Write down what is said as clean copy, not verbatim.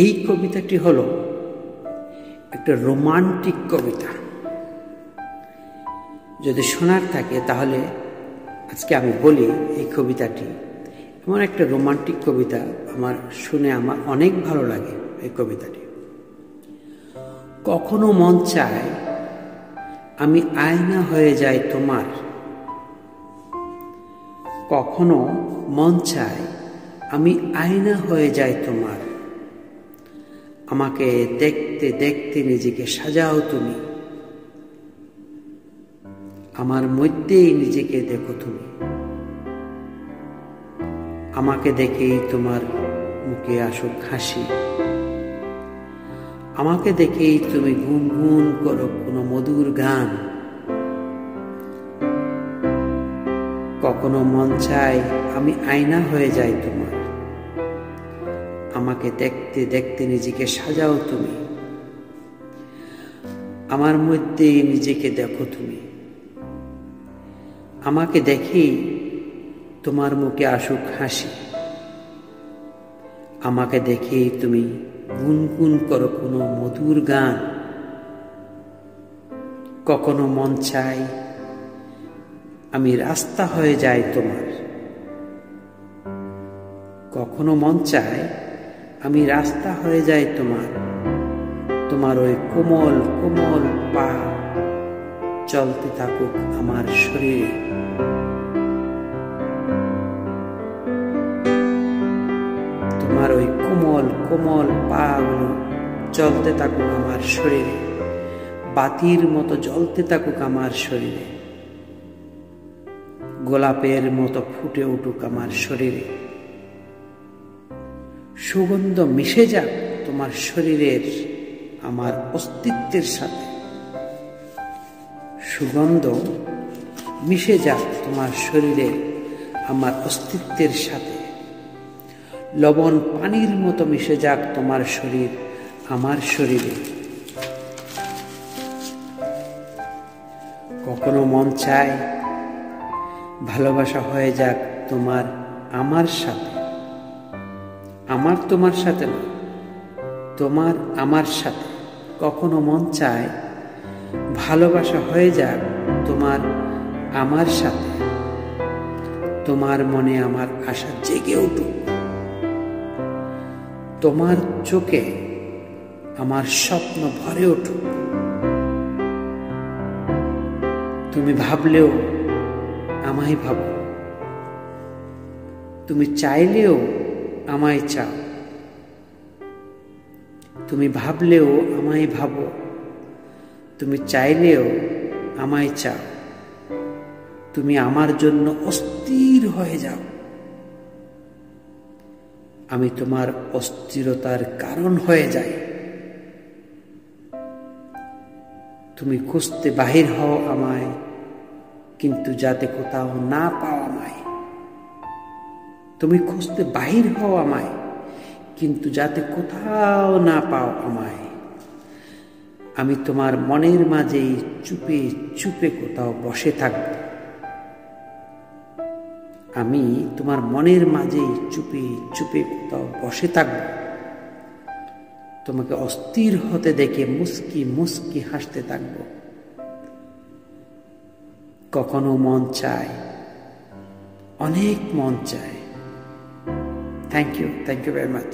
এই কবিতাটি হলো একটা রোমান্টিক কবিতা। যদি শোনার থাকে তাহলে আজকে আমি বলি, এই কবিতাটি এমন একটা রোমান্টিক কবিতা, আমার শুনে আমার অনেক ভালো লাগে এই কবিতাটি। কখনো মন চায় আমি আয়না হয়ে যাই তোমার, কখনো মন চায় আমি আয়না হয়ে যাই তোমার। আমাকে দেখতে দেখতে নিজেকে সাজাও তুমি, আমার মধ্যেই নিজেকে দেখো তুমি। আমাকে দেখেই তোমার মুখে আসুক হাসি, আমাকে দেখেই তুমি গুনগুন করো কোনো মধুর গান। কখনো মন চায় আমি আয়না হয়ে যাই তোমার, আমাকে দেখতে দেখতে নিজেকে সাজাও তুমি, আমার মধ্যেই নিজেকে দেখো তুমি। আমাকে দেখেই তোমার মুখে আসুক হাসি, আমাকে দেখেই তুমি গুনগুন করো কোনো মধুর গান। কখনো মন চাই আমি রাস্তা হয়ে যাই তোমার, কখনো মন চায় আমি রাস্তা হয়ে যাই তোমার। তোমার ওই কোমল কোমল পা চলতে থাকুক আমার শরীরে, তোমার ওই কোমল কোমল পা গুলো চলতে থাকুক আমার শরীরে, বাতির মতো জ্বলতে থাকুক আমার শরীরে, গোলাপের মতো ফুটে উঠুক আমার শরীরে। সুগন্ধ মিশে যাক তোমার শরীরের আমার অস্তিত্বের সাথে, সুগন্ধ মিশে যাক তোমার শরীরে আমার অস্তিত্বের সাথে। লবণ পানির মতো মিশে যাক তোমার শরীর আমার শরীরে। কখনো মন চায় ভালোবাসা হয়ে যাক তোমার আমার সাথে, আমার তোমার সাথে না, তোমার আমার সাথে। কখনো মন চায় ভালোবাসা হয়ে যাক তোমার আমার সাথে, তোমার মনে আমার আশা জেগে উঠুক, তোমার চোখে আমার স্বপ্ন ভরে উঠুক। তুমি ভাবলেও আমায় ভাবো, তুমি চাইলেও আমায় চাও, তুমি ভাবলেও আমায় ভাবো, তুমি চাইলেও আমায় চাও। তুমি আমার জন্য অস্থির হয়ে যাও, আমি তোমার অস্থিরতার কারণ হয়ে যাই। তুমি খুঁজতে বাহির হও আমায়, কিন্তু যাতে কোথাও না পাও আমায়। তুমি খুঁজতে বাহির হও আমায়, কিন্তু যাতে কোথাও না পাও আমায়। আমি তোমার মনের মাঝেই চুপে চুপে কোথাও বসে থাকব, আমি তোমার মনের মাঝেই চুপে চুপে কোথাও বসে থাকব। তোমাকে অস্থির হতে দেখে মুস্কি মুস্কি হাসতে থাকব। কখনো মন চায়, অনেক মন চায়। Thank you very much.